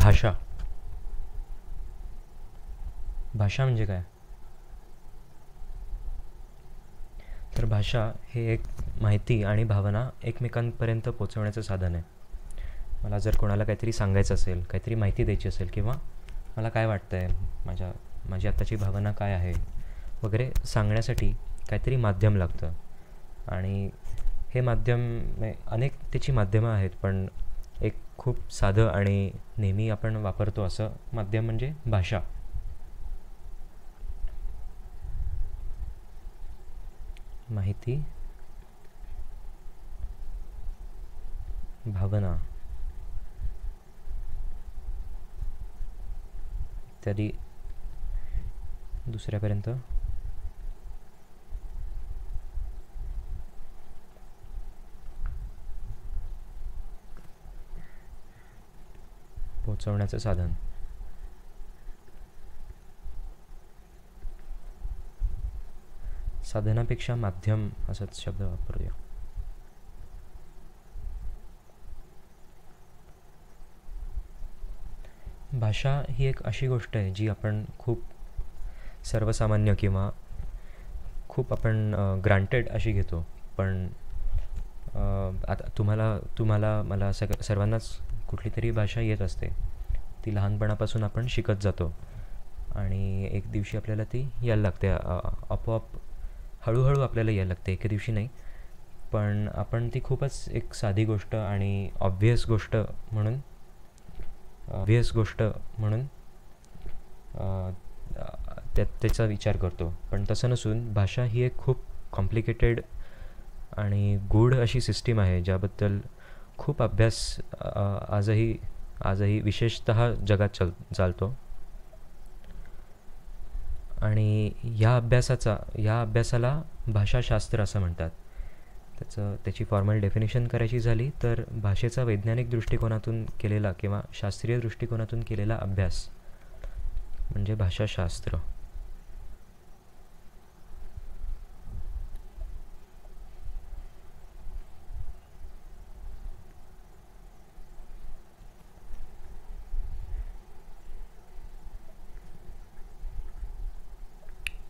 भाषा. भाषा म्हणजे काय? तर भाषा हे एक माहिती आणि भावना एकमेकांपर्यंत पोहोचवण्याचं साधन आहे. मला जर कोणाला काहीतरी सांगायचं असेल, काहीतरी माहिती द्यायची असेल, किंवा मला काय वाटतं आहे, माझी आत्ताची भावना काय आहे वगैरे सांगण्यासाठी काहीतरी माध्यम लागतं. आणि हे माध्यम अनेक त्याची माध्यमं आहेत, पण एक खूप साधं आणि नेहमी आपण वापरतो असं माध्यम म्हणजे भाषा. माहिती, भावना इत्यादी दुसऱ्यापर्यंत पोहोचवण्याचं साधन. साधनापेक्षा माध्यम असाच शब्द वापरूया. भाषा ही एक अशी गोष्ट आहे जी आपण खूप सर्वसामान्य किंवा खूप आपण ग्रांटेड अशी घेतो. पण आता तुम्हाला मला सर्वांनाच कुठली तरी भाषा येत असते. ती लहानपणापासून आपण शिकत जातो आणि एक दिवशी आपल्याला ती यायला लागते. आपोआप हळूहळू आपल्याला यायला लागते, एके दिवशी नाही. पण आपण ती खूपच एक साधी गोष्ट आणि ऑब्व्हियस गोष्ट म्हणून त्याचा विचार करतो. पण तसं नसून भाषा ही एक खूप कॉम्प्लिकेटेड आणि गूढ अशी सिस्टीम आहे, ज्याबद्दल खूप अभ्यास आजही विशेषतः जगात चालतो. आणि या अभ्यासाला भाषाशास्त्र असं म्हणतात. त्याची फॉर्मल डेफिनेशन करायची झाली तर भाषेचा वैज्ञानिक दृष्टिकोनातून केलेला किंवा शास्त्रीय दृष्टिकोनातून केलेला अभ्यास म्हणजे भाषाशास्त्र.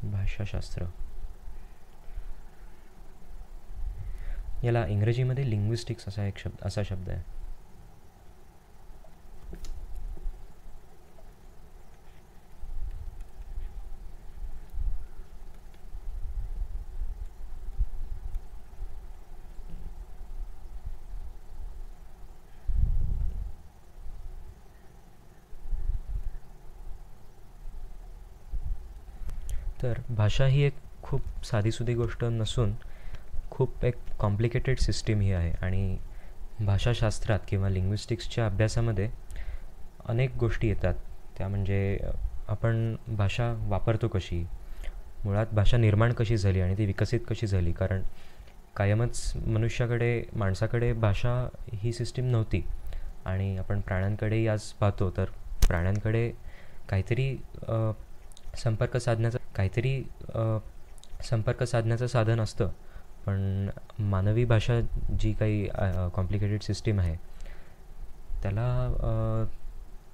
भाषाशास्त्र याला इंग्रजीमध्ये लिंग्विस्टिक्स असा शब्द आहे. तर भाषा ही एक खूप साधीसुधी गोष्ट नसून खूप एक कॉम्प्लिकेटेड सिस्टीम ही आहे. आणि भाषाशास्त्रात किंवा लिंग्विस्टिक्सच्या अभ्यासामध्ये अनेक गोष्टी येतात. त्या म्हणजे आपण भाषा वापरतो कशी, मुळात भाषा निर्माण कशी झाली आणि ती विकसित कशी झाली. कारण कायमच माणसाकडे भाषा ही सिस्टीम नव्हती. आणि आपण प्राण्यांकडेही आज पाहतो तर प्राण्यांकडे काहीतरी संपर्क साधण्याचं साधन असतं. पण मानवी भाषा जी काही कॉम्प्लिकेटेड सिस्टीम आहे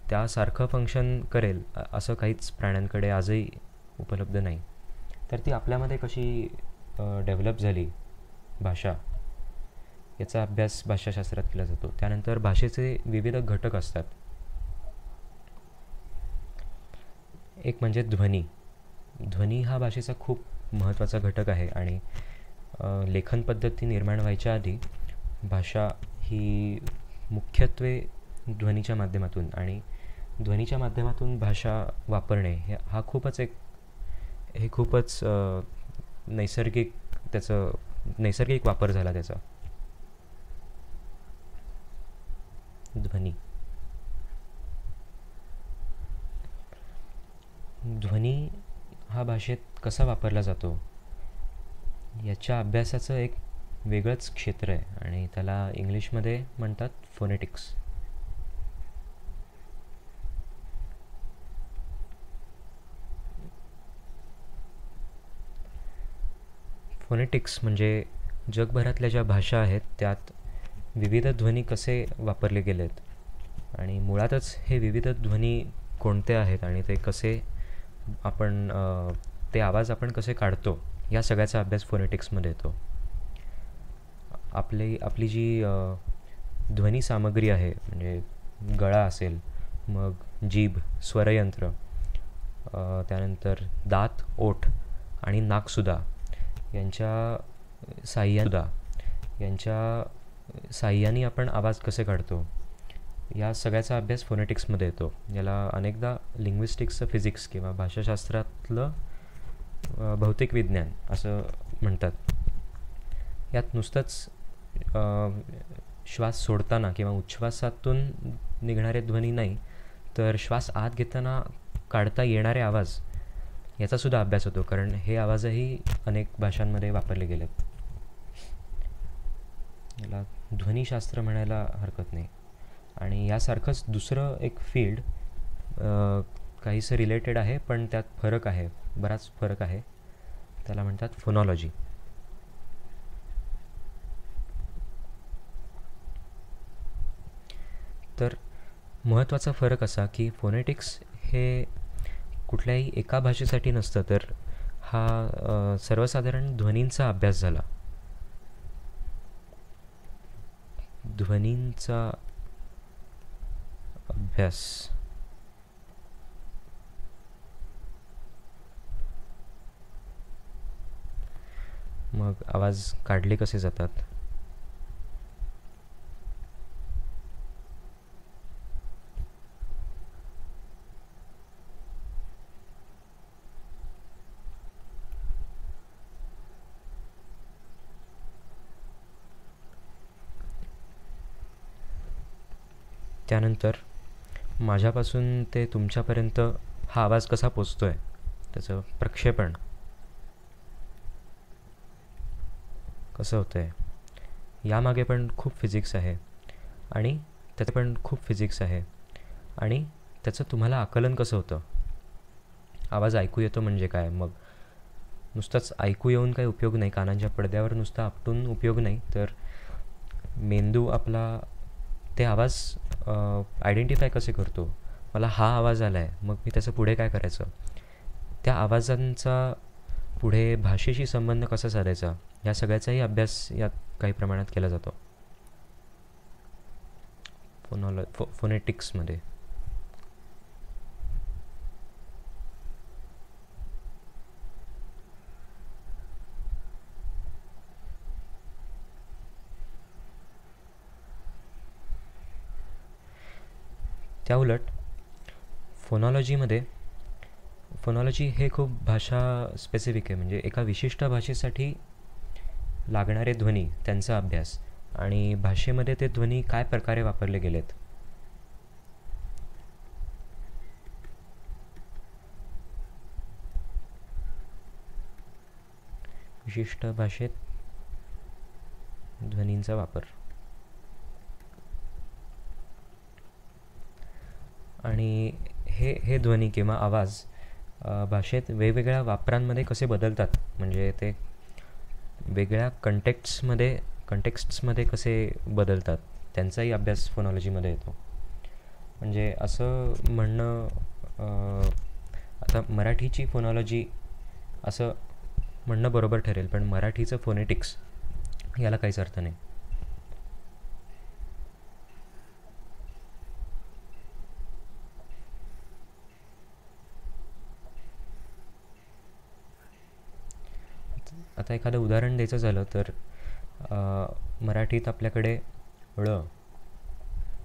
त्यासारखं फंक्शन करेल असं काहीच प्राण्यांकडे आजही उपलब्ध नाही. तर ती आपल्यामध्ये कशी डेव्हलप झाली भाषा, याचा अभ्यास भाषाशास्त्रात केला जातो. त्यानंतर भाषेचे विविध घटक असतात. एक म्हणजे ध्वनी हा भाषेचा खूप महत्त्वाचा घटक आहे. आणि लेखन पद्धती निर्माण व्हायच्या आधी भाषा ही मुख्यत्वे ध्वनीच्या माध्यमातून भाषा वापरणे हे खूपच नैसर्गिक वापर झाला त्याचा. ध्वनी हा भाषेत कसा वापरला जातो याच्या अभ्यासाचं एक वेगळंच क्षेत्र आहे आणि त्याला इंग्लिशमध्ये म्हणतात फोनेटिक्स. फोनेटिक्स म्हणजे जगभरातल्या ज्या भाषा आहेत त्यात विविध ध्वनी कसे वापरले गेलेत आणि मुळातच हे विविध ध्वनी कोणते आहेत आणि ते कसे आपण ते आवाज आपण कसे काढतो या सगळ्याचा अभ्यास फोनेटिक्समध्ये येतो. आपली जी ध्वनी सामग्री आहे, म्हणजे गळा असेल, मग जीभ, स्वरयंत्र, त्यानंतर दात, ओठ आणि नाकसुद्धा यांच्या साह्याने आपण आवाज कसे काढतो या सगळ्याचा अभ्यास फोनेटिक्समध्ये येतो. याला अनेकदा लिंग्विस्टिक्सचं फिजिक्स किंवा भाषाशास्त्रातलं भौतिक विज्ञान असं म्हणतात. यात नुसतंच श्वास सोडताना किंवा उच्छ्वासातून निघणारे ध्वनी नाही, तर श्वास आत घेताना काढता येणारे आवाज याचासुद्धा अभ्यास होतो, कारण हे आवाजही अनेक भाषांमध्ये वापरले गेलेत. याला ध्वनीशास्त्र म्हणायला हरकत नाही. आणि यासारखंच दुसरं एक फील्ड काहीसं रिलेटेड आहे, पण त्यात फरक आहे, बराच फरक आहे. त्याला म्हणतात फोनॉलॉजी. तर महत्त्वाचा फरक असा की फोनेटिक्स हे कुठल्याही एका भाषेसाठी नसतं, तर हा सर्वसाधारण ध्वनींचा अभ्यास झाला. ध्वनींचा अभ्यास. मग आवाज काढले कसे जातात? त्यानंतर माझ्यापासून ते तुमच्यापर्यंत हा आवाज कसा पोचतो आहे, त्याचं प्रक्षेपण कसं होतं आहे, यामागे पण खूप फिजिक्स आहे आणि त्याचं पण खूप फिजिक्स आहे. आणि त्याचं तुम्हाला आकलन कसं होतं. आवाज ऐकू येतो म्हणजे काय, मग नुसतंच ऐकू येऊन काही उपयोग नाही, कानांच्या पडद्यावर नुसतं आपटून उपयोग नाही, तर मेंदू आपला ते आवाज आयडेंटिफाय कसे करतो. मला हा आवाज आला आहे, मग मी त्याचं पुढे काय करायचं, त्या आवाजांचा पुढे भाषेशी संबंध कसा साधायचा, या सगळ्याचाही अभ्यास यात काही प्रमाणात केला जातो फोनेटिक्समध्ये. त्याउलट फोनॉलॉजी हे खूप भाषा स्पेसिफिक आहे, म्हणजे एका विशिष्ट भाषेसाठी लागणारे ध्वनी, त्यांचा अभ्यास, आणि भाषेमध्ये ते ध्वनी काय प्रकारे वापरले गेलेत. विशिष्ट भाषेत ध्वनींचा वापर. आणि हे ध्वनी किंवा आवाज भाषेत वेगवेगळ्या वापरांमध्ये कसे बदलतात, म्हणजे ते वेगळ्या कंटेक्स्ट्समध्ये कसे बदलतात, त्यांचाही अभ्यास फोनॉलॉजीमध्ये येतो. म्हणजे असं म्हणणं, आता मराठीची फोनॉलॉजी असं म्हणणं बरोबर ठरेल, पण मराठीचं फोनेटिक्स याला काहीच अर्थ नाही. आता एखादं उदाहरण द्यायचं झालं तर मराठीत आपल्याकडे ळ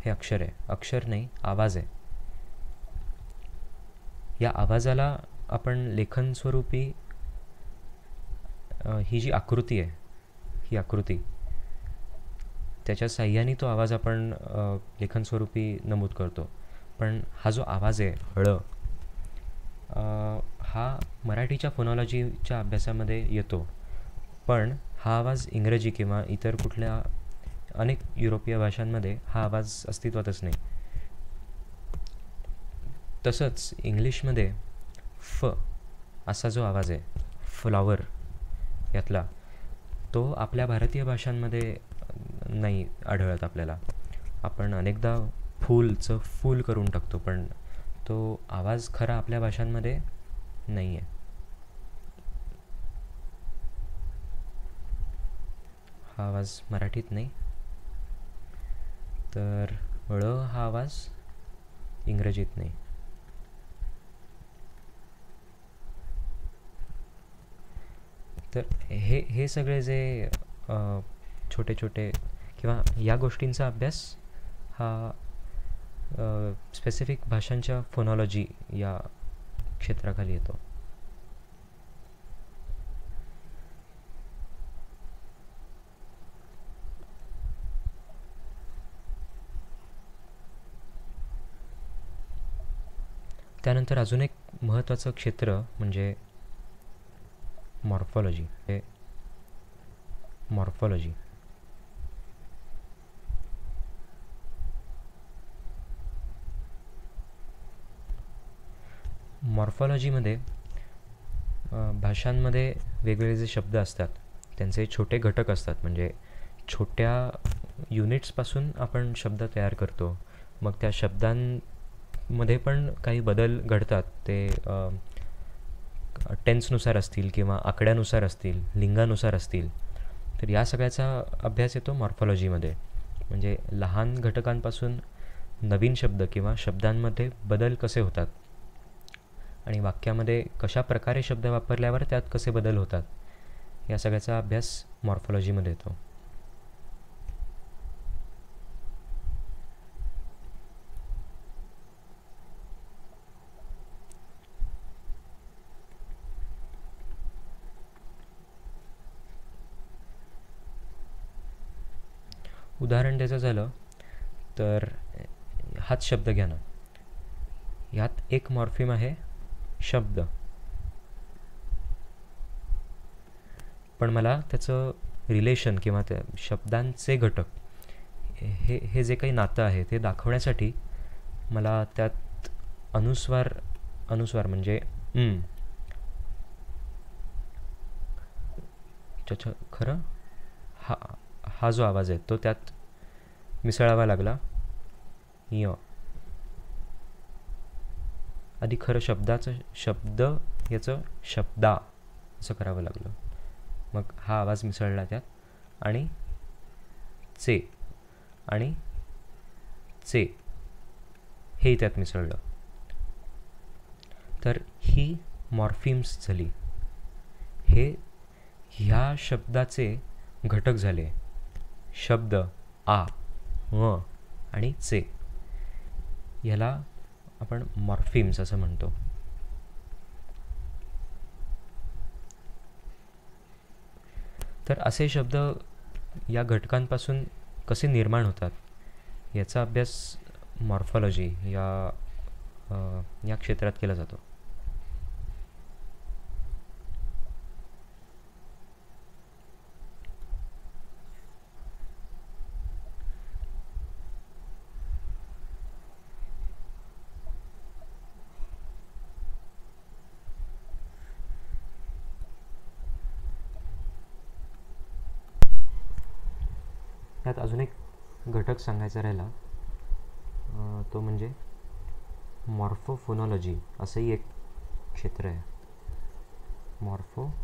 हे अक्षर आहे, अक्षर नाही, आवाज आहे. या आवाजाला आपण लेखन स्वरूपी ही जी आकृती आहे, ही आकृती, त्याच्या साह्याने तो आवाज आपण लेखन स्वरूपी नमूद करतो. पण हा जो आवाज आहे ळ, हा मराठीच्या फोनॉलॉजीच्या अभ्यासामध्ये येतो, पण हा आवाज इंग्रजी किंवा इतर कुठल्या अनेक युरोपीय भाषांमध्ये हा आवाज अस्तित्वातच नाही. तसंच इंग्लिशमध्ये फ असा जो आवाज आहे, फ्लॉवर यातला, तो आपल्या भारतीय भाषांमध्ये नाही आढळत आपल्याला. आपण अनेकदा फूलचं फूल करून टाकतो, पण तो आवाज खरा आपल्या भाषांमध्ये नाही आहे. हा आवाज मराठीत नाही, तर ळ हा आवाज इंग्रजीत नाही. तर हे सगळे जे छोटे छोटे किंवा या गोष्टींचा अभ्यास हा स्पेसिफिक भाषांच्या फोनॉलॉजी या क्षेत्राखाली येतो. त्यानंतर अजून एक महत्त्वाचं क्षेत्र म्हणजे मॉर्फॉलॉजी. मॉर्फॉलॉजी मॉर्फॉलॉजीमध्ये भाषांमध्ये वेगवेगळे जे शब्द असतात त्यांचे छोटे घटक असतात. म्हणजे छोट्या युनिट्सपासून आपण शब्द तयार करतो. मग त्या शब्दांमध्ये पण काही बदल घडतात. ते टेन्सनुसार असतील किंवा आकड्यानुसार असतील, लिंगानुसार असतील. तर या सगळ्याचा अभ्यास येतो मॉर्फॉलॉजीमध्ये. म्हणजे लहान घटकांपासून नवीन शब्द किंवा शब्दांमध्ये बदल कसे होतात आणि वाक्यामध्ये कशा प्रकारे शब्द वापरल्यावर त्यात कसे बदल होतात, या सगळ्याचा अभ्यास मॉर्फॉलॉजीमध्ये येतो. उदाहरण द्यायचं झालं तर हाच शब्द घ्या ना. यात एक मॉर्फिम आहे शब्द, पण मला त्याचं रिलेशन किंवा त्या शब्दांचे घटक हे जे काही नातं आहे ते दाखवण्यासाठी मला त्यात अनुस्वार म्हणजे खरं हा जो आवाज आहे तो त्यात मिसळावा लागला. आधी खरं शब्द याचं शब्दा असं करावं लागलं. मग हा आवाज मिसळला त्यात आणि चे हे त्यात मिसळलं. तर ही मॉर्फिम्स झाली. हे ह्या शब्दाचे घटक झाले. शब्द आ, व आणि चे, ह्याला आपण मॉर्फिम्स असं म्हणतो. तर असे शब्द या घटकांपासून कसे निर्माण होतात याचा अभ्यास मॉर्फॉलॉजी या क्षेत्रात केला जातो. त्यात अजून एक घटक सांगायचा राहिला, तो म्हणजे मॉर्फोफोनॉलॉजी असंही एक क्षेत्र आहे. मॉर्फोफोनॉलॉजी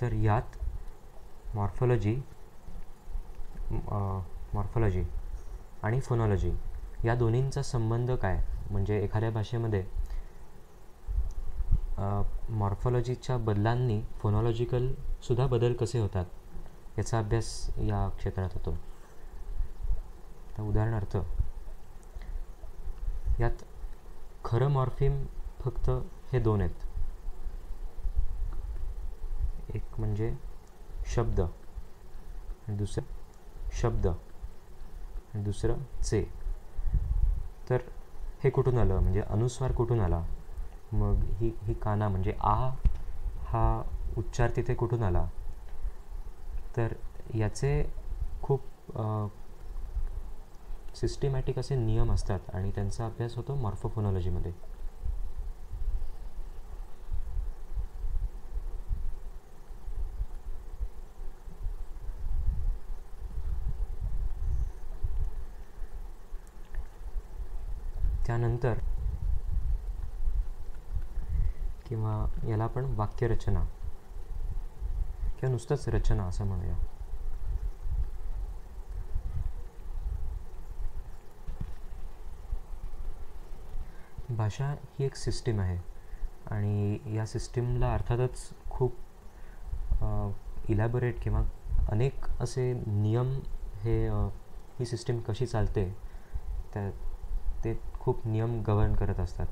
तर यात मॉर्फॉलॉजी आणि फोनॉलॉजी या दोन्हींचा संबंध काय, म्हणजे एखाद्या भाषेमध्ये मॉर्फॉलॉजीच्या बदलांनी फोनॉलॉजिकल सुद्धा बदल कसे होतात याचा अभ्यास या क्षेत्रात होतो. तर उदाहरणार्थ यात खरं मॉर्फिम फक्त हे दोन आहेत. एक म्हणजे शब्द आणि दुसरं चे. तर हे कुठून आलं, म्हणजे अनुस्वार कुठून आला, मग ही काना म्हणजे आ हा उच्चार तिथे कुठून आला. तर याचे खूप सिस्टमॅटिक असे नियम असतात आणि त्यांचा अभ्यास होतो मॉर्फोफोनॉलॉजीमध्ये. त्यानंतर किंवा याला आपण वाक्यरचना किंवा नुसतंच रचना असं म्हणूया. भाषा ही एक सिस्टीम आहे आणि या सिस्टीमला अर्थातच खूप इलॅबोरेट किंवा अनेक असे नियम ही सिस्टीम कशी चालते ते खूप नियम गव्हर्न करत असतात.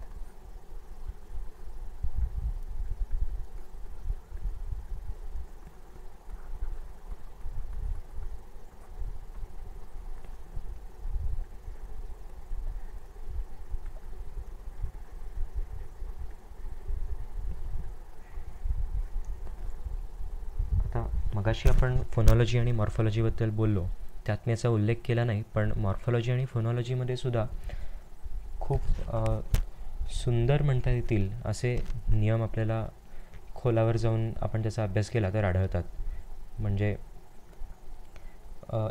मगाशी आपण फोनॉलॉजी आणि मॉर्फॉलॉजीबद्दल बोललो, त्यात मी याचा उल्लेख केला नाही, पण मॉर्फॉलॉजी आणि फोनॉलॉजीमध्ये सुद्धा खूप सुंदर म्हणता येतील असे नियम आपल्याला खोलावर जाऊन आपण त्याचा अभ्यास केला तर आढळतात. म्हणजे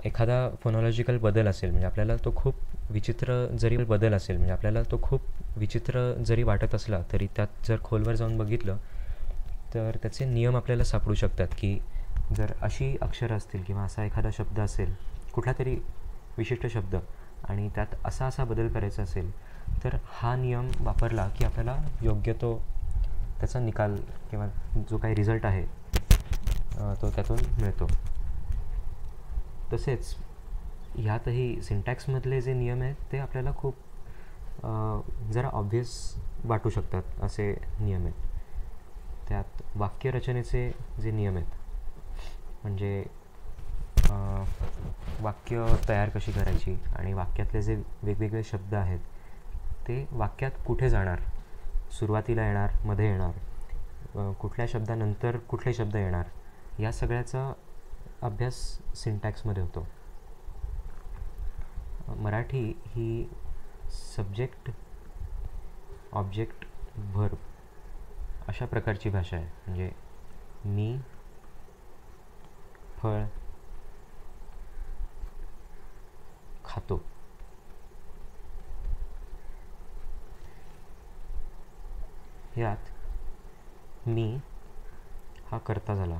एखादा फोनॉलॉजिकल बदल असेल म्हणजे आपल्याला तो खूप विचित्र जरी वाटत असला तरी त्यात जर खोलवर जाऊन बघितलं तर त्याचे नियम आपल्याला सापडू शकतात की जर अशी अक्षरं असतील किंवा असा एखादा शब्द असेल, कुठला तरी विशिष्ट शब्द, आणि त्यात असा बदल करायचा असेल तर हा नियम वापरला की आपल्याला योग्य तो त्याचा निकाल किंवा जो काही रिझल्ट आहे तो त्यातून मिळतो. तसेच ह्यातही सिंटॅक्समधले जे नियम आहेत ते आपल्याला खूप जरा ऑब्व्हियस वाटू शकतात असे नियम आहेत. त्यात वाक्यरचनेचे जे नियम आहेत म्हणजे वाक्य तयार कशी करायची आणि वाक्यातले जे वेगवेगळे शब्द आहेत ते वाक्यात कुठे जाणार, सुरुवातीला येणार, मध्ये येणार, कुठल्या शब्दानंतर कुठले शब्द येणार, या सगळ्याचा अभ्यास सिंटॅक्समध्ये होतो. मराठी ही सब्जेक्ट, ऑब्जेक्ट, व्हर्ब अशा प्रकारची भाषा आहे. म्हणजे मी फळ खातो. यात मी हा कर्ता झाला,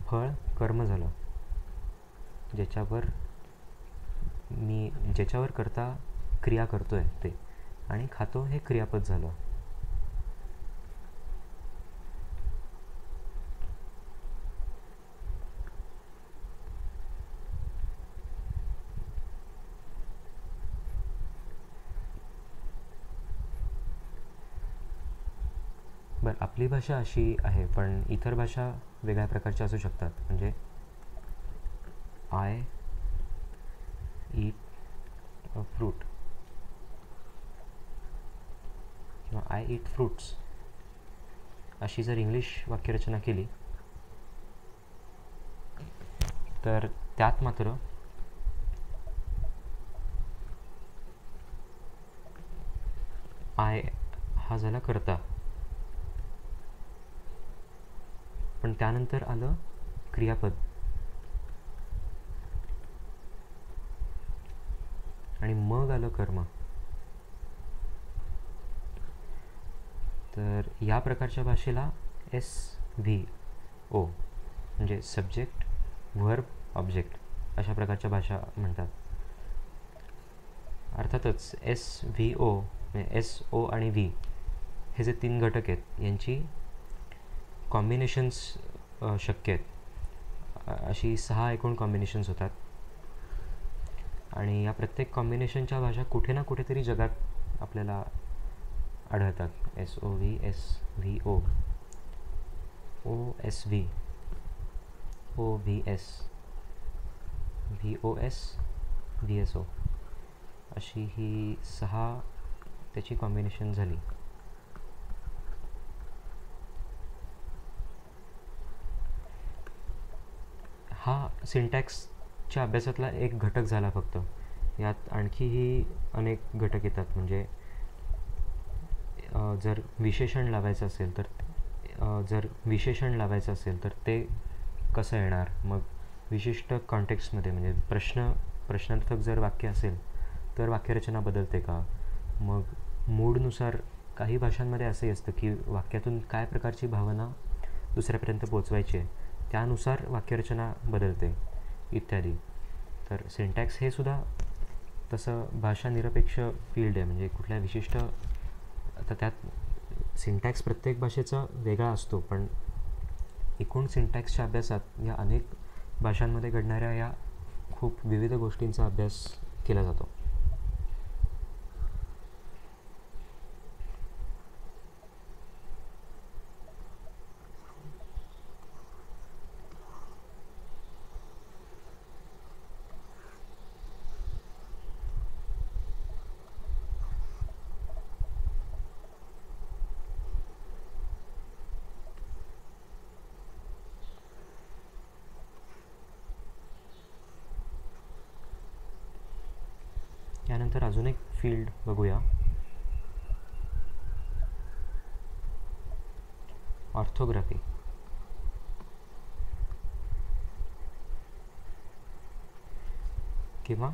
फळ कर्म झालं, ज्याच्यावर कर्ता क्रिया करतोय ते, आणि खातो हे क्रियापद झालं. बरं, आपली भाषा अशी आहे, पण इतर भाषा वेगळ्या प्रकारच्या असू शकतात. म्हणजे आय ईट अ फ्रूट किंवा आय ईट फ्रूट्स अशी जर इंग्लिश वाक्यरचना केली तर त्यात मात्र आय हा झाला कर्ता, पण त्यानंतर आलं क्रियापद आणि मग आलं कर्म. तर या प्रकारच्या भाषेला SVO म्हणजे सब्जेक्ट, व्हर्ब, ऑब्जेक्ट अशा प्रकारच्या भाषा म्हणतात. अर्थातच SVO म्हणजे SO आणि V हे जे 3 घटक आहेत यांची कॉम्बिनेशन्स शक्य आहेत. अशी 6 एकूण कॉम्बिनेशन्स होतात आणि या प्रत्येक कॉम्बिनेशनच्या भाषा कुठे ना कुठेतरी जगात आपल्याला आढळतात. SOV, SVO, OSV, OVS, VOS, VSO अशी ही 6 त्याची कॉम्बिनेशन झाली. हा सिंटॅक्सच्या अभ्यासातला एक घटक झाला फक्त. यात आणखीही अनेक घटक येतात. म्हणजे जर विशेषण लावायचं असेल तर ते कसं येणार, मग विशिष्ट कॉन्टेक्स्टमध्ये म्हणजे प्रश्न प्रश्नार्थक जर वाक्य असेल तर वाक्यरचना बदलते का? मग मूडनुसार काही भाषांमध्ये असंही असतं की वाक्यातून काय प्रकारची भावना दुसऱ्यापर्यंत पोचवायची आहे त्यानुसार वाक्यरचना बदलते इत्यादी. तर सिंटॅक्स हे सुद्धा तसं भाषानिरपेक्ष फील्ड आहे. म्हणजे कुठल्या विशिष्ट, आता त्यात सिंटॅक्स प्रत्येक भाषेचा वेगळा असतो, पण एकूण सिंटॅक्सच्या अभ्यासात या अनेक भाषांमध्ये घडणाऱ्या या खूप विविध गोष्टींचा अभ्यास केला जातो. यानंतर अजून एक फील्ड बघूया, ऑर्थोग्राफी. किंवा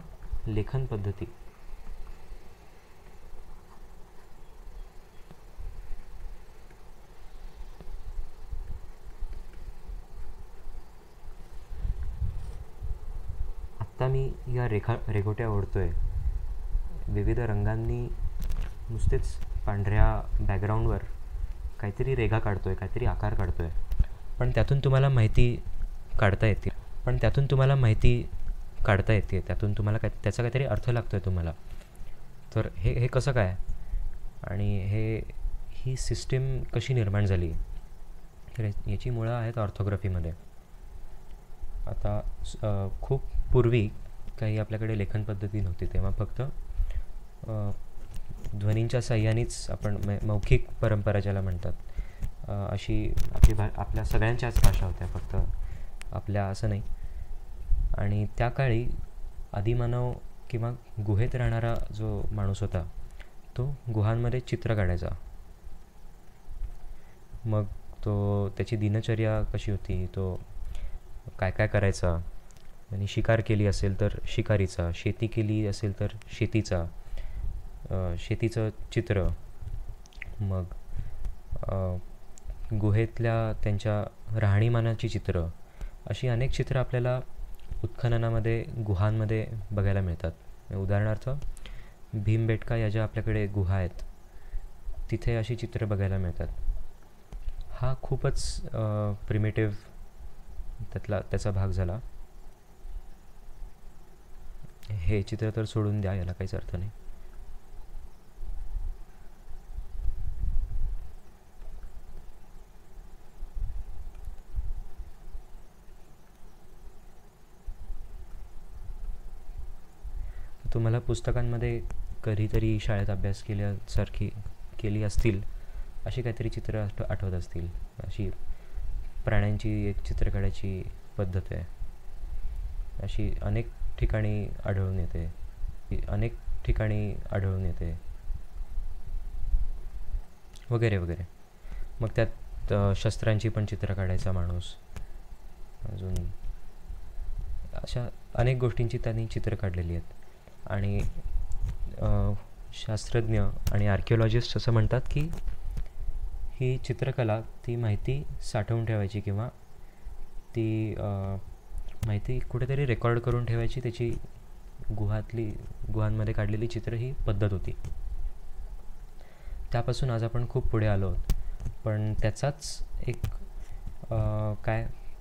लेखन पद्धती. आत्ता मी या रेघोट्या ओढतोय, विविध रंगांनी नुसतेच पांढऱ्या बॅकग्राऊंडवर काहीतरी रेघा काढतोय, काहीतरी आकार काढतोय, पण त्यातून तुम्हाला माहिती काढता येते, त्यातून तुम्हाला त्याचा काहीतरी अर्थ लागतो आहे तुम्हाला. तर हे कसं काय, आणि ही सिस्टीम कशी निर्माण झाली, तर याची मुळं आहेत ऑर्थोग्राफीमध्ये. आता खूप पूर्वी काही आपल्याकडे लेखन पद्धती नव्हती, तेव्हा फक्त ध्वनींच्या साह्यानेच आपण मौखिक परंपरा ज्याला म्हणतात, अशी आपल्या सगळ्यांच्याच भाषा होत्या, फक्त आपल्या असं नाही. आणि त्या काळी आदिमानव किंवा गुहेत राहणारा जो माणूस होता तो गुहांमध्ये चित्र काढायचा. मग तो त्याची दिनचर्या कशी होती, तो काय काय करायचा, आणि शिकार केली असेल तर शिकारीचा, शेती केली असेल तर शेतीचा, शेतीचं चित्र, मग गुहेतल्या त्यांच्या राहणीमानाची चित्र, अशी अनेक चित्रं आपल्याला उत्खननामध्ये गुहांमध्ये बघायला मिळतात. उदाहरणार्थ भीमबेटका या ज्या आपल्याकडे गुहा आहेत तिथे अशी चित्रं बघायला मिळतात. हा खूपच प्रिमिटिव्ह त्याचा भाग झाला. हे चित्र तर सोडून द्या, याला काहीच अर्थ नाही. तुम्हाला पुस्तकांमध्ये कधीतरी शाळेत अभ्यास केली असतील अशी काहीतरी चित्र आठवत असतील. अशी प्राण्यांची एक चित्र काढायची पद्धत आहे, अशी अनेक ठिकाणी आढळून येते वगैरे वगैरे. मग त्यात शस्त्रांची पण चित्र काढायचा माणूस, अजून अशा अनेक गोष्टींची त्यांनी चित्र काढलेली आहेत. आणि शास्त्रज्ञ आणि आर्किओलॉजिस्ट असं म्हणतात की ही चित्रकला ती माहिती साठवून ठेवायची किंवा ती माहिती कुठेतरी रेकॉर्ड करून ठेवायची, त्याची गुहांमध्ये काढलेली चित्र ही पद्धत होती. त्यापासून आज आपण खूप पुढे आलो आहोत, पण त्याचाच एक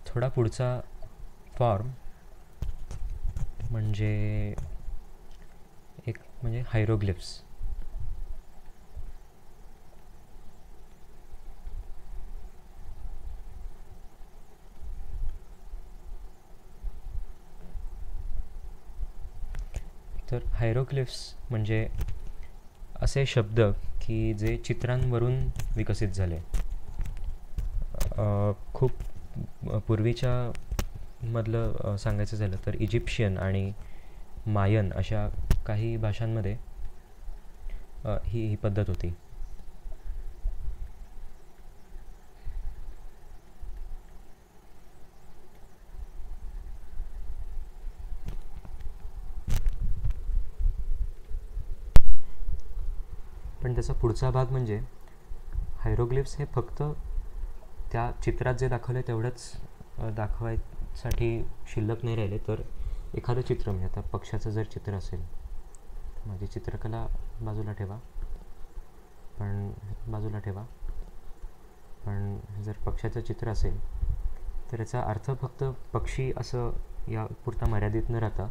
थोडा पुढचा फॉर्म म्हणजे हायरोग्लिफ्स. तर हायरोग्लिफ्स म्हणजे असे शब्द की जे चित्रांवरून विकसित झाले. खूप पूर्वीच्या मधलं सांगायचं झालं तर इजिप्शियन आणि मायन अशा काही भाषांमध्ये ही पद्धत होती. आणि त्याचा पुढचा भाग म्हणजे हायरोग्लिफ्स हे फक्त त्या चित्रात जे दाखवलं आहे तेवढंच दाखवायसाठी शिल्लक नाही राहिले, तर एखादं चित्र म्हणजे आता पक्ष्याचं जर चित्र असेल, माझी चित्रकला बाजूला ठेवा, पण जर पक्ष्याचं चित्र असेल तर याचा अर्थ फक्त पक्षी असं या पुरता मर्यादित न राहता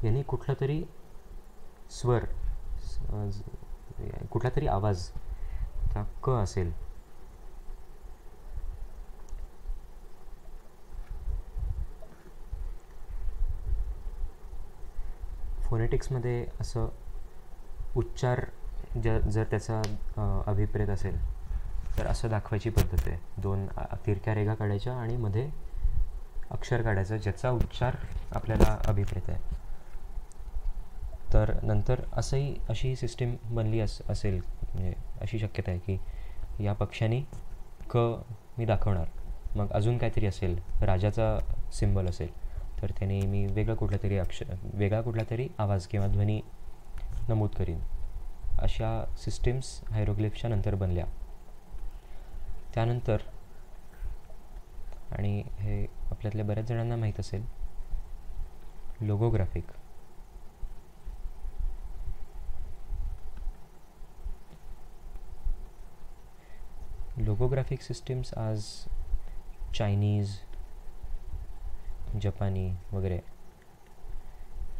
यांनी कुठला तरी स्वर, कुठला तरी आवाज, आता क असेल, फोनेटिक्समध्ये असं उच्चार जर त्याचा अभिप्रेत असेल तर असं दाखवायची पद्धत आहे. 2 तिरक्या रेघा काढायच्या आणि मध्ये अक्षर काढायचं ज्याचा उच्चार आपल्याला अभिप्रेत आहे. तर नंतर अशी सिस्टीम बनली असेल, म्हणजे अशी शक्यता आहे की या पक्ष्याने क मी दाखवणार, मग अजून काहीतरी असेल, राजाचा सिम्बॉल असेल तर त्याने मी वेगळा कुठला तरी आवाज किंवा ध्वनी नमूद करीन. अशा सिस्टीम्स हायरोग्लिफ्सच्या नंतर बनल्या. त्यानंतर, आणि हे आपल्यातल्या बऱ्याच जणांना माहीत असेल, लोगोग्राफिक. लोगोग्राफिक सिस्टीम्स आज चायनीज, जपानी वगैरे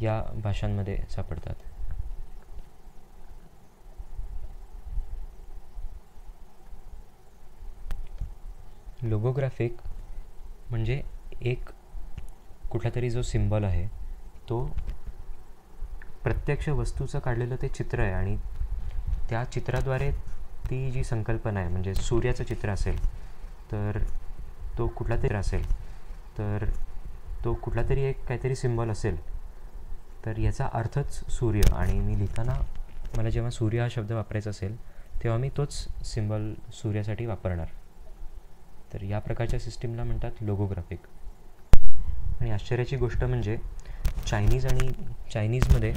या भाषांमध्ये सापडतात. लोगोग्राफिक म्हणजे एक कुठला तरी जो सिम्बॉल आहे तो प्रत्यक्ष वस्तूचं काढलेलं ते चित्र आहे, आणि त्या चित्राद्वारे ती जी संकल्पना आहे, म्हणजे सूर्याचं चित्र असेल तर तो कुठला तरी एक काहीतरी सिम्बॉल असेल तर याचा अर्थच सूर्य, आणि मी लिहिताना मला जेव्हा सूर्य हा शब्द वापरायचा असेल तेव्हा मी तोच सिम्बॉल सूर्यासाठी वापरणार. तर या प्रकारच्या सिस्टीमला म्हणतात लोगोग्राफिक. आणि आश्चर्याची गोष्ट म्हणजे चायनीजमध्ये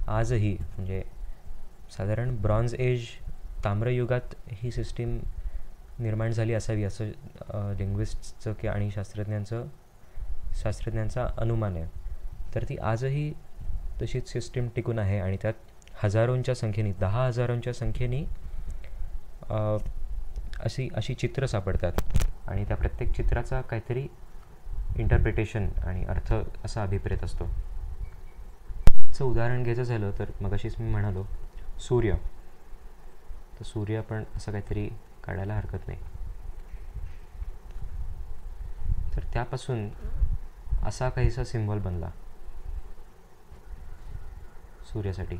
आजही, म्हणजे साधारण ब्रॉन्झ एज, ताम्रयुगात ही सिस्टीम निर्माण झाली असावी असं लिंग्विस्टचं आणि शास्त्रज्ञांचा अनुमान आहे. तर ती आजही तशीच सिस्टीम टिकून आहे, आणि त्यात 10,000च्या संख्येने अशी चित्र सापडतात, आणि त्या प्रत्येक चित्राचा काहीतरी इंटरप्रिटेशन आणि अर्थ असा अभिप्रेत असतो. चं उदाहरण घ्यायचं झालं तर मगाशीच मी म्हणालो सूर्य, तर सूर्य आपण असं काहीतरी काढायला हरकत नाही. तर त्यापासून असा काहीसा सिम्बॉल बनला सूर्यासाठी.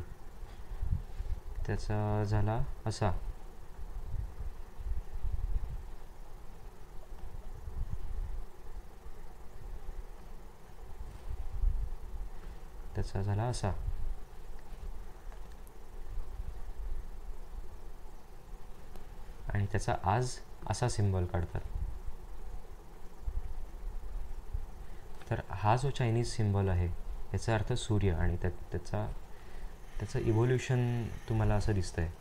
त्याचा झाला असा, त्याचा झाला असा, आणि त्याचा आज असा सिम्बॉल काढतात. तर हा जो चायनीज सिम्बॉल आहे याचा अर्थ सूर्य, आणि त्याचं इव्होल्युशन तुम्हाला असं दिसतं आहे.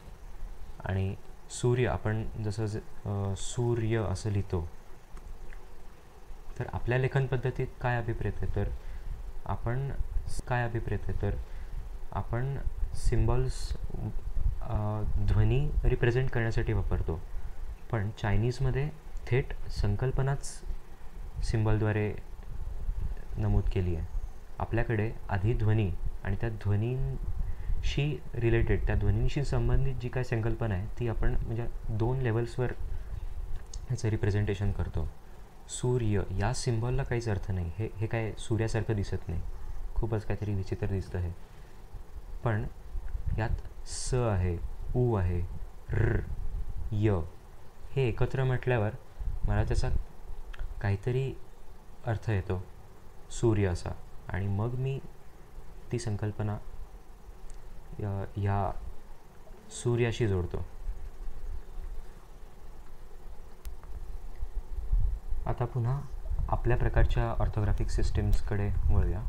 आणि सूर्य आपण जसं सूर्य असं लिहितो, तर आपल्या लेखन पद्धतीत काय अभिप्रेत आहे तर आपण सिम्बॉल्स ध्वनी रिप्रेझेंट करण्यासाठी वापरतो, पण चायनीजमध्ये थेट संकल्पनाच सिम्बॉलद्वारे नमूद केली आहे. आपल्याकडे आधी ध्वनी, आणि त्या ध्वनींशी रिलेटेड, त्या ध्वनींशी संबंधित जी काय संकल्पना आहे ती आपण म्हणजे 2 लेवल्सवर ह्याचं रिप्रेझेंटेशन करतो. सूर्य या सिम्बॉलला काहीच अर्थ नाही, हे काय सूर्यासारखं दिसत नाही, खूपच काहीतरी विचित्र दिसतं आहे. पण यात स आहे, उ आहे, र, य हे एकत्र म्हटल्यावर मला त्याचा काहीतरी अर्थ येतो सूर्य असा, आणि मग मी ती संकल्पना या सूर्याशी जोडतो. आता पुन्हा आपल्या प्रकारच्या ऑर्थोग्राफिक सिस्टीम्सकडे वळूया.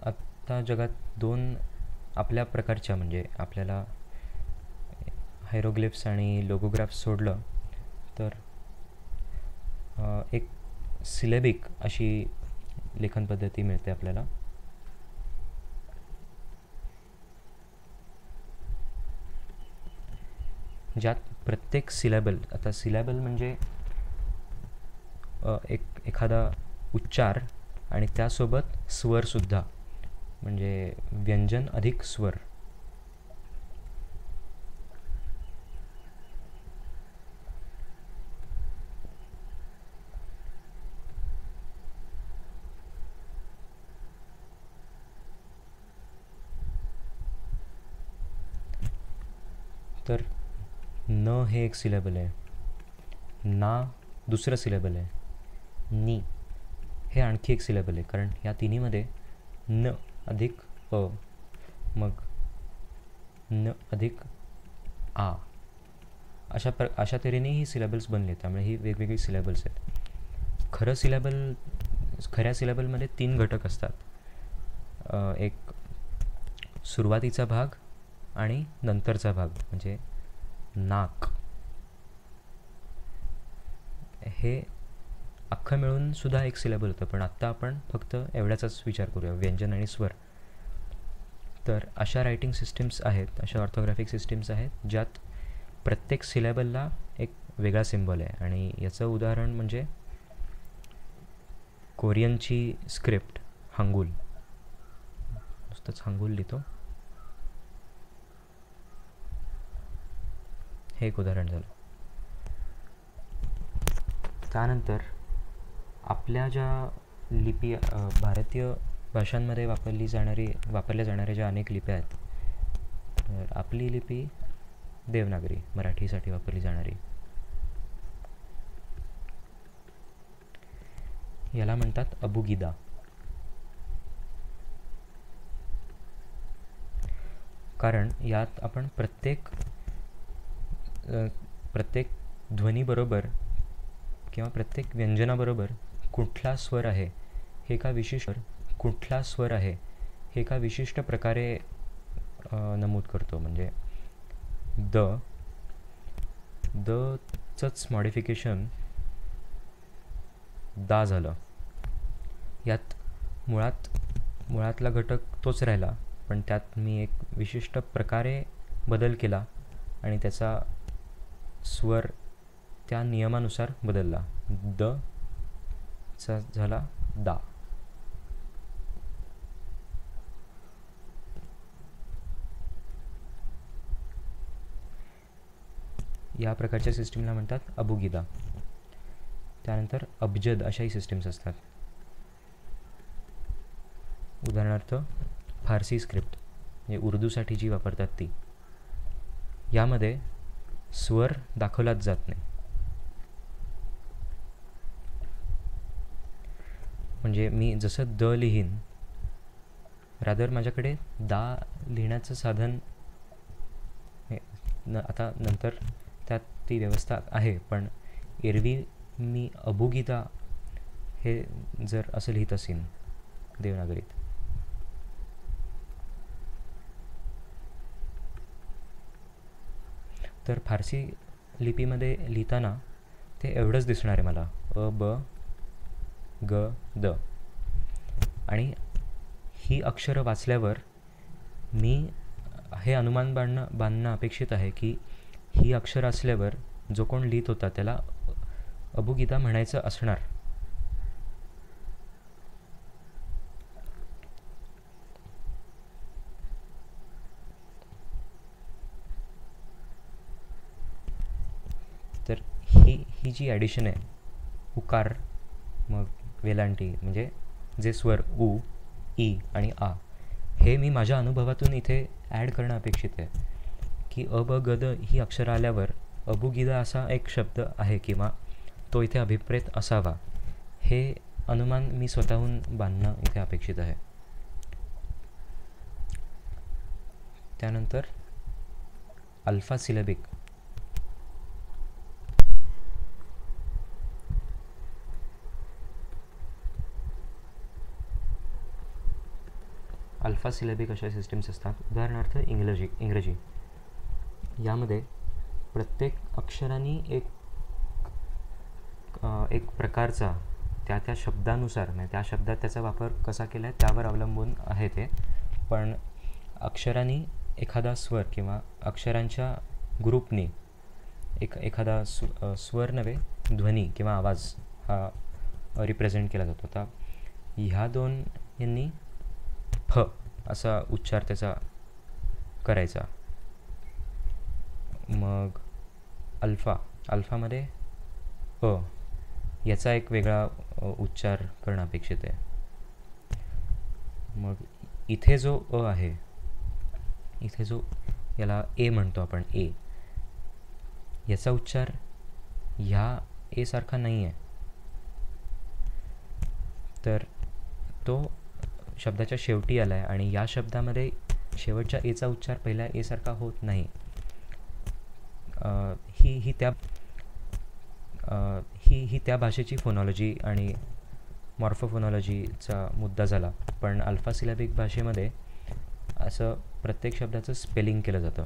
आत्ता जगात दोन आपल्या प्रकारच्या, म्हणजे आपल्याला हायरोग्लिफ्स आणि लोगोग्राफ्स सोडलं तर एक सिलेबिक अशी लेखन पद्धती मिळते आपल्याला. ज्यात प्रत्येक सिलॅबल, आता सिलॅबल म्हणजे एखादा उच्चार आणि त्यासोबत स्वरसुद्धा, म्हणजे व्यंजन अधिक स्वर. तर न हे एक सिलेबल आहे, ना दुसरं सिलेबल आहे, नी हे आणखी एक सिलेबल आहे, कारण या तिन्हीमध्ये न अधिक अ, मग न अधिक आ अशा तऱ्हेने ही सिलेबल्स बनले. त्यामुळे ही वेगवेगळी सिलेबल्स आहेत. खऱ्या सिलेबलमध्ये 3 घटक असतात. एक सुरुवातीचा भाग आणि नंतरचा भाग, म्हणजे नाक. हे अख्खं मिळून सुद्धा एक सिलेबल होतं, पण आत्ता आपण फक्त एवढ्याचाच विचार करूया, व्यंजन आणि स्वर. तर अशा रायटिंग सिस्टीम्स आहेत, अशा ऑर्थोग्राफिक सिस्टीम्स आहेत ज्यात प्रत्येक सिलेबलला एक वेगळा सिम्बॉल आहे. आणि याचं उदाहरण म्हणजे कोरियनची स्क्रिप्ट हंगुल, नुसतंच हंगुल लिहितो, हे एक उदाहरण झालं. त्यानंतर आपल्या ज्या लिपी, भारतीय भाषांमध्ये वापरल्या जाणाऱ्या ज्या अनेक लिप्या आहेत, तर आपली लिपी देवनागरी, मराठीसाठी वापरली जाणारी, याला म्हणतात अबुगिदा. कारण यात आपण प्रत्येक ध्वनीबरोबर किंवा प्रत्येक व्यंजनाबरोबर कुठला स्वर आहे हे एका विशिष्ट प्रकारे नमूद करतो. म्हणजे दचंच मॉडिफिकेशन दा झालं. यात मुळातला घटक तोच राहिला, पण त्यात मी एक विशिष्ट प्रकारे बदल केला आणि त्याचा स्वर त्या नियमानुसार बदलला. द चा झाला दा. या प्रकारच्या सिस्टीमला म्हणतात अबुगिदा. त्यानंतर अब्जद अशाही सिस्टीम्स असतात. उदाहरणार्थ फारसी स्क्रिप्ट, म्हणजे उर्दूसाठी जी वापरतात ती, यामध्ये स्वर दाखवलाच जात नाही. म्हणजे मी जसं द लिहीन, रादर माझ्याकडे दा लिहिण्याचं साधन आता नंतर त्यात ती व्यवस्था आहे, पण एरवी मी अबुगिदा हे जर असं लिहित असेन देवनागरीत, तर फारसी लिपीमध्ये लिहिताना ते एवढंच दिसणार आहे मला, अ ब ग द. आणि ही अक्षरं वाचल्यावर मी हे अनुमान बांधणं अपेक्षित आहे की ही अक्षरं असल्यावर जो कोण लिहित होता त्याला अबुगिदा म्हणायचं असणार. तर ही जी ॲडिशन आहे, उकार मग वेलांटी, म्हणजे जे स्वर उ, ई आणि आ, हे मी माझ्या अनुभवातून इथे ॲड करणं अपेक्षित आहे की अ ब ग द ही अक्षरं आल्यावर अबुगिदा असा एक शब्द आहे किंवा तो इथे अभिप्रेत असावा, हे अनुमान मी स्वतःहून बांधणं इथे अपेक्षित आहे. त्यानंतर अल्फा सिलेबिक. अल्फा सिलेबिक अशा सिस्टीम्स असतात. उदाहरणार्थ इंग्रजी यामध्ये प्रत्येक अक्षरांनी एक प्रकारचा त्या शब्दानुसार, म्हणजे त्या शब्दात त्याचा वापर कसा केला आहे त्यावर अवलंबून आहे ते. पण अक्षरांनी एखादा स्वर किंवा अक्षरांच्या ग्रुपने एखादा स्वर नव्हे, ध्वनी किंवा आवाज हा रिप्रेझेंट केला जातो. आता ह्या दोन यांनी फ असा उच्चार त्याचा करायचा. मग अल्फामध्ये अ याचा एक वेगळा उच्चार करणं अपेक्षित आहे. मग इथे जो अ आहे, इथे जो याला ए म्हणतो आपण, ए, याचा उच्चार ह्या ए सारखा नाही आहे. तर तो शब्दाच्या शेवटी आला आहे आणि या शब्दामध्ये शेवटच्या एचा उच्चार पहिल्या ए सारखा होत नाही. ही त्या भाषेची फोनॉलॉजी आणि मॉर्फोफोनॉलॉजीचा मुद्दा झाला. पण अल्फा सिलॅबिक भाषेमध्ये असं प्रत्येक शब्दाचं स्पेलिंग केलं जातं.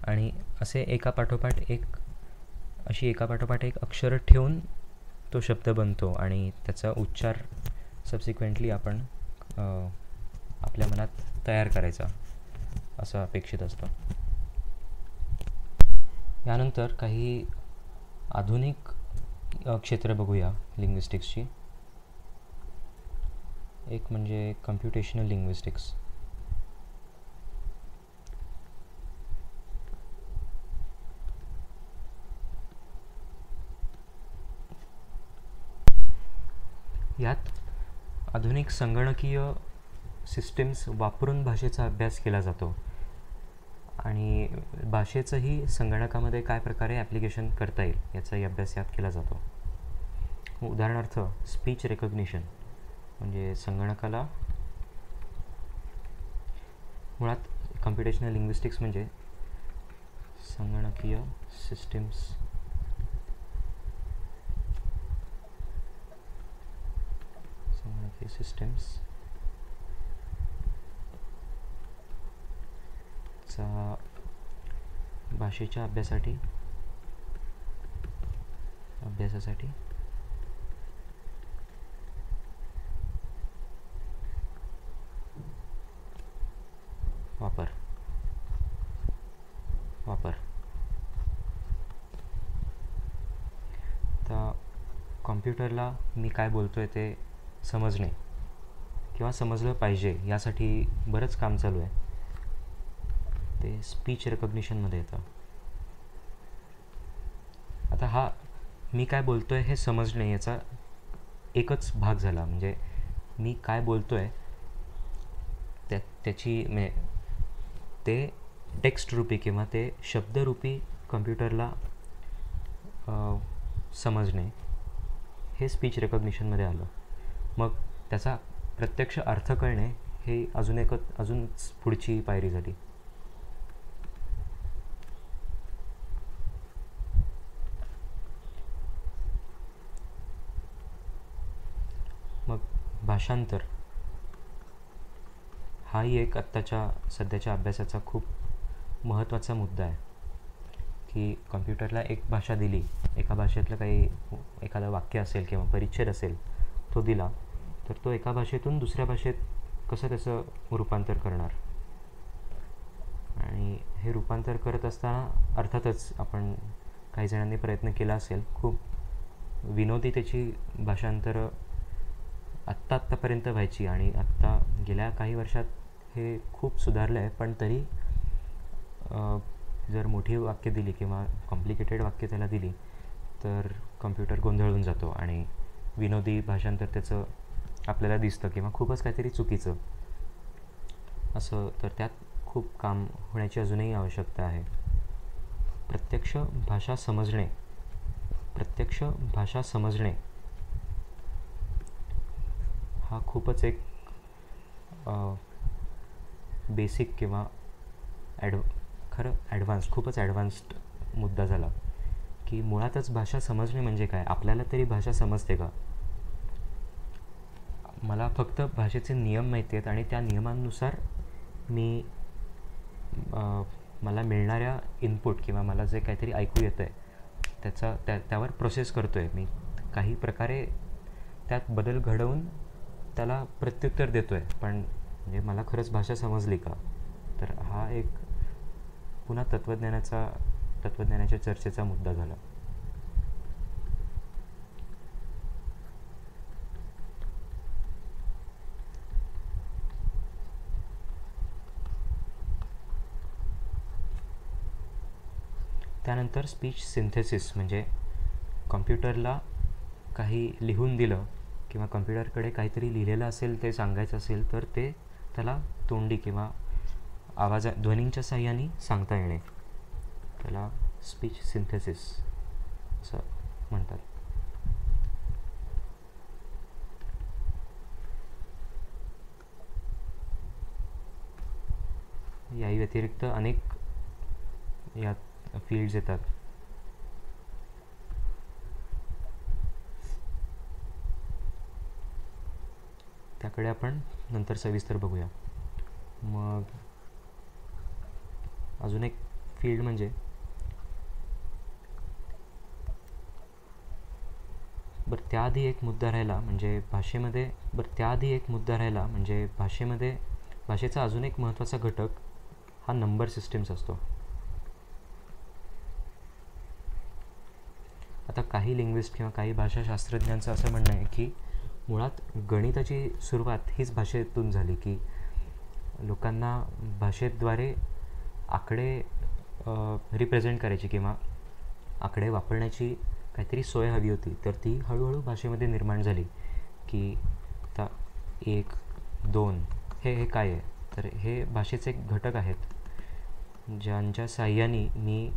आणि असे एकापाठोपाठ एक अक्षर ठेवून तो शब्द बनतो आणि त्याचा उच्चार सबसिक्वेंटली आपण आपल्या मनात तयार करायचा असं अपेक्षित असतं. यानंतर काही आधुनिक क्षेत्र बघूया लिंग्विस्टिक्सची. एक म्हणजे कम्प्युटेशनल लिंग्विस्टिक्स. यात आधुनिक संगणकीय सिस्टीम्स वापरून भाषेचा अभ्यास केला जातो आणि भाषेचंही संगणकामध्ये काय प्रकारे ॲप्लिकेशन करता येईल याचाही अभ्यास यात केला जातो. उदाहरणार्थ स्पीच रेकग्निशन म्हणजे संगणकाला, मुळात कम्प्युटेशनल लिंग्विस्टिक्स म्हणजे संगणकीय सिस्टीम्स चा भाषेच्या अभ्यासासाठी वापर तर कॉम्प्युटरला मी काय बोलतोय ते समजणे किंवा समजलं पाहिजे यासाठी बरंच काम चालू आहे. ते स्पीच रेकग्निशनमध्ये येतं. आता हा मी काय बोलतोय हे समजणे याचा एकच भाग झाला. म्हणजे मी काय बोलतोय त्याची ते टेक्स्ट रूपी किंवा ते शब्दरूपी कम्प्युटरला समजणे हे स्पीच रेकग्निशनमध्ये आलं. मग त्याचा प्रत्यक्ष अर्थ कळणे हे अजून पुढची पायरी झाली. मग भाषांतर हाही एक सध्याच्या अभ्यासाचा खूप महत्त्वाचा मुद्दा आहे की कॉम्प्युटरला एक भाषा दिली, एका भाषेतलं एखादं वाक्य असेल किंवा परिच्छेद असेल तो दिला, तर तो एका भाषेतून दुसऱ्या भाषेत कसं त्याचं रूपांतर करणार. आणि हे रूपांतर करत असताना अर्थातच आपण काही जणांनी प्रयत्न केला असेल, खूप विनोदी त्याची भाषांतरं आत्तापर्यंत व्हायची आणि आत्ता गेल्या काही वर्षात हे खूप सुधारलं आहे. पण तरी जर मोठी वाक्य दिली किंवा कॉम्प्लिकेटेड वाक्य त्याला दिली तर कॉम्प्युटर गोंधळून जातो आणि विनोदी भाषांतर त्याचं आपल्याला दिसतं किंवा खूपच काहीतरी चुकीचं असं. तर त्यात खूप काम होण्याची अजूनही आवश्यकता आहे. प्रत्यक्ष भाषा समजणे हा खूपच एक बेसिक किंवा खूपच ॲडव्हान्स्ड मुद्दा झाला की मुळातच भाषा समजणे म्हणजे काय, आपल्याला तरी भाषा समजते का? मला फक्त भाषेचे नियम माहिती आहेत आणि त्या नियमांनुसार मी मला मिळणाऱ्या इनपुट किंवा मला जे काहीतरी ऐकू येतं आहे त्यावर प्रोसेस करतो आहे मी. काही प्रकारे त्यात बदल घडवून त्याला प्रत्युत्तर देतो आहे. पण म्हणजे मला खरंच भाषा समजली का? तर हा एक पुन्हा तत्त्वज्ञानाच्या चर्चेचा मुद्दा झाला. त्यानंतर स्पीच सिंथेसिस म्हणजे कॉम्प्युटरला काही लिहून दिलं किंवा कॉम्प्युटरकडे काहीतरी लिहिलेलं असेल, ते सांगायचं असेल तर ते त्याला तोंडी किंवा ध्वनींच्या साहाय्याने सांगता येणे, त्याला स्पीच सिंथेसिस असं म्हणतात. याही व्यतिरिक्त अनेक यात फील्ड्स येतात. त्याकडे आपण नंतर सविस्तर बघूया. मग अजून एक फील्ड म्हणजे त्याआधी एक मुद्दा राहिला म्हणजे भाषेचा अजून एक महत्त्वाचा घटक हा नंबर सिस्टीम्स असतो. आता काही लिंग्विस्ट किंवा काही भाषाशास्त्रज्ञांचं असं म्हणणं आहे की मुळात गणिताची सुरुवात हीच भाषेतून झाली, की लोकांना भाषेद्वारे आकडे रिप्रेझेंट करायची किंवा आकडे वापरण्याची काहीतरी सोय हवी होती. तर ती हळूहळू भाषेमध्ये निर्माण झाली की आता 1, 2 हे काय आहे, तर हे भाषेचे घटक आहेत ज्यांच्या साहाय्याने मी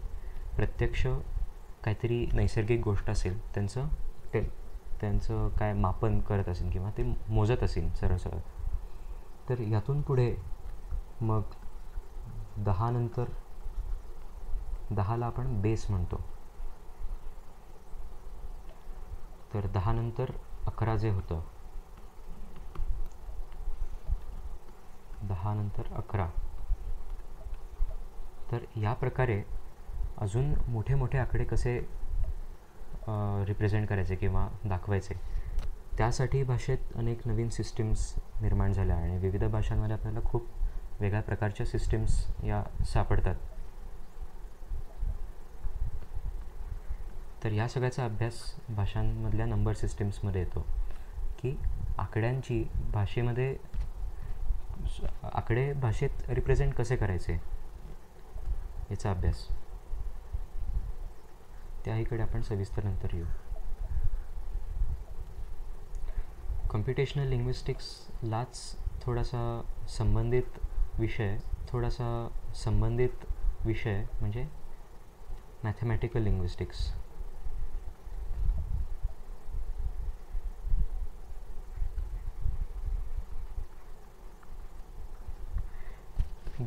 प्रत्यक्ष काहीतरी नैसर्गिक गोष्ट असेल त्यांचं काय मापन करत असेल किंवा ते मोजत असेल सरळ. तर यातून पुढे मग 10 नंतर 10ला आपण बेस म्हणतो. तर 10 नंतर 11 जे होतं, 10 नंतर 11, तर या प्रकारे अजून मोठे मोठे आकडे कसे रिप्रेझेंट करायचे किंवा दाखवायचे, त्यासाठी भाषेत अनेक नवीन सिस्टीम्स निर्माण झाल्या आणि विविध भाषांमध्ये आपल्याला खूप वेगळ्या प्रकारच्या सिस्टीम्स या सापडतात. तर या सगळ्याचा अभ्यास भाषांमधल्या नंबर सिस्टीम्समध्ये येतो की आकडे भाषेत रिप्रेझेंट कसे करायचे याचा अभ्यास. त्याहीकडे आपण सविस्तर नंतर येऊ. कम्प्युटेशनल लिंग्विस्टिक्सलाच थोडासा संबंधित विषय म्हणजे मॅथमॅटिकल लिंग्विस्टिक्स.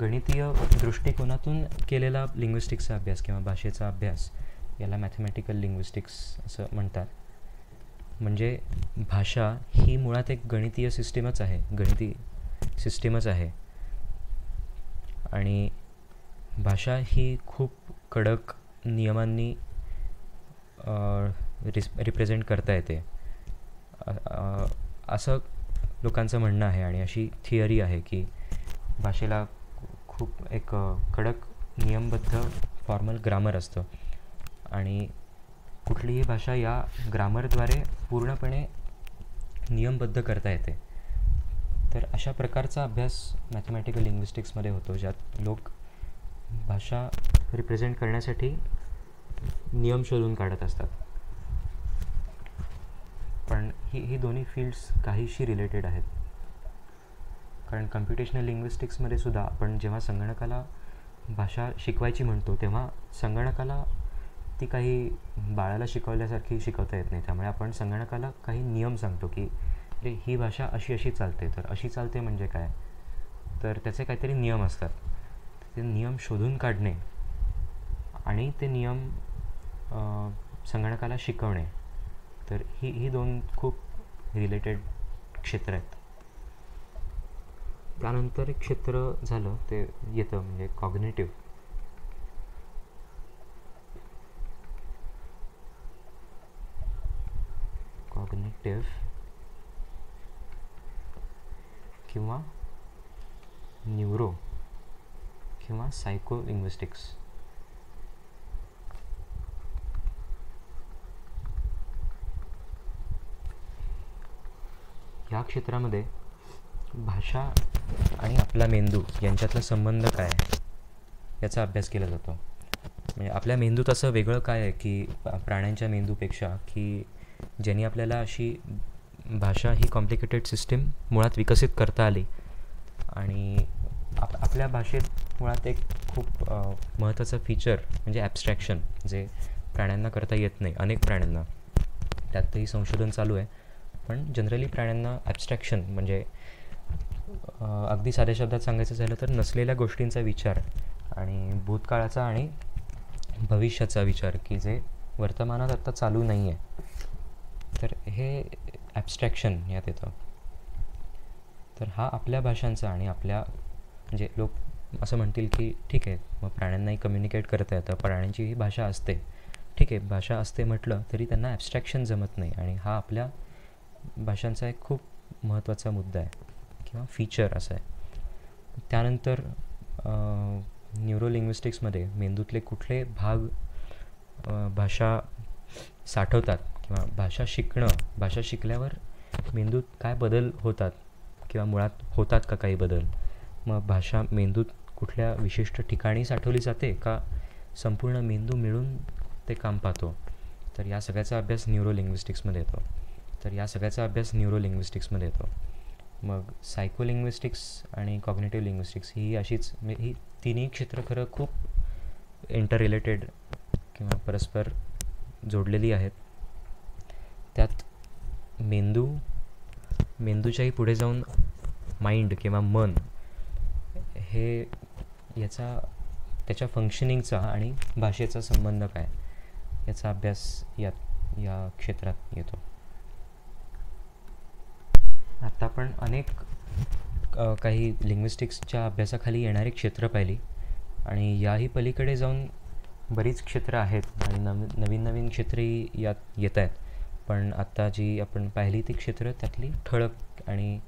गणितीय दृष्टिकोनातून केलेला लिंग्विस्टिक्सचा अभ्यास किंवा भाषेचा अभ्यास याला मॅथमॅटिकल लिंग्विस्टिक्स असं म्हणतात. म्हणजे भाषा ही मुळात एक गणिती सिस्टीमच आहे आणि भाषा ही खूप कडक नियमांनी रिप्रेझेंट करता येते असं लोकांचं म्हणणं आहे. आणि अशी थिअरी आहे की भाषेला खूप एक कडक नियमबद्ध फॉर्मल ग्रामर असतं आणि कुठलीही भाषा या ग्रामरद्वारे पूर्णपणे नियमबद्ध करता येते. तर अशा प्रकारचा अभ्यास मॅथमॅटिकल लिंग्विस्टिक्समध्ये होतो, ज्यात लोक भाषा रिप्रेझेंट करण्यासाठी नियम शोधून काढत असतात. पण ही दोन्ही फील्ड्स काहीशी रिलेटेड आहेत, कारण कम्प्युटेशनल लिंग्विस्टिक्समध्ये सुद्धा आपण जेव्हा संगणकाला भाषा शिकवायची म्हणतो तेव्हा संगणकाला ती काही बाळाला शिकवल्यासारखी शिकवता येत नाही. त्यामुळे आपण संगणकाला काही नियम सांगतो की अरे ही भाषा अशी चालते. तर अशी चालते म्हणजे काय, तर त्याचे काहीतरी नियम असतात. ते नियम शोधून काढणे आणि ते नियम संगणकाला शिकवणे. तर ही दोन खूप रिलेटेड क्षेत्र आहेत. त्यानंतर एक क्षेत्र झालं ते येतं म्हणजे कॉग्निटिव्ह. किंवा न्यूरो किंवा सायको लिंग्विस्टिक्स. या क्षेत्रामध्ये भाषा आणि आपला मेंदू यांच्यातला संबंध काय आहे याचा अभ्यास केला जातो. म्हणजे आपल्या मेंदूत असं वेगळं काय आहे की प्राण्यांच्या मेंदूपेक्षा की ज्यांनी आपल्याला अशी भाषा ही कॉम्प्लिकेटेड सिस्टीम मुळात विकसित करता आली. आणि आपल्या भाषेत मुळात एक खूप महत्त्वाचं फीचर म्हणजे ॲब्स्ट्रॅक्शन, जे प्राण्यांना करता येत नाही. अनेक प्राण्यांना, त्यातही संशोधन चालू आहे, पण जनरली प्राण्यांना ॲब्स्ट्रॅक्शन म्हणजे अगदी साध्या शब्दात सांगायचं झालं तर नसलेल्या गोष्टींचा विचार आणि भूतकाळाचा आणि भविष्याचा विचार की जे वर्तमानात आत्ता चालू नाही आहे, तर हे ॲब्स्ट्रॅक्शन यात येतं. तर हा आपल्या भाषांचा आणि आपल्या म्हणजे लोक असं म्हणतील की ठीक आहे, मग प्राण्यांनाही कम्युनिकेट करता येतं, प्राण्यांची ही भाषा असते, ठीक आहे, भाषा असते म्हटलं तरी त्यांना ॲब्स्ट्रॅक्शन जमत नाही. आणि हा आपल्या भाषांचा एक खूप महत्त्वाचा मुद्दा आहे किंवा फीचर असा आहे. त्यानंतर न्यूरो लिंग्विस्टिक्समध्ये मेंदूतले कुठले भाग भाषा साठवतात किंवा भाषा शिकल्यावर मेंदूत काय बदल होतात किंवा मुळात होतात का काही बदल, मग भाषा मेंदूत कुठल्या विशिष्ट ठिकाणी साठवली जाते का संपूर्ण मेंदू मिळून ते काम पाहतो, तर या सगळ्याचा अभ्यास न्यूरो लिंग्विस्टिक्समध्ये येतो. मग सायको लिंग्विस्टिक्स आणि कॉग्निटिव्ह लिंग्विस्टिक्स ही अशीच ही तिन्ही क्षेत्र खरं खूप इंटर रिलेटेड किंवा परस्पर जोडलेली आहेत. त्यात मेंदूच्याही पुढे जाऊन माइंड किंवा मन हे त्याच्या फंक्शनिंगचा आणि भाषेचा संबंध काय याचा अभ्यास या क्षेत्रात येतो. आत्ता आपण अनेक काही लिंग्विस्टिक्सच्या अभ्यासाखाली येणारी क्षेत्र पाहिली आणि याही पलीकडे जाऊन बरीच क्षेत्रं आहेत आणि नवीन क्षेत्रही यात येत आहेत. पण आत्ता जी आपण पाहिली ती क्षेत्र त्यातली ठळक आणि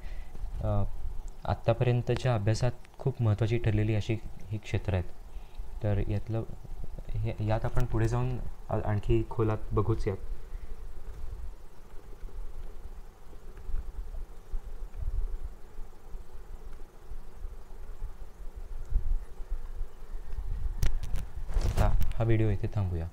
आत्तापर्यंतच्या अभ्यासात खूप महत्त्वाची ठरलेली अशी ही क्षेत्र आहेत. तर यात आपण पुढे जाऊन आणखी खोलात बघूच यात. हा व्हिडिओ इथे थांबूया.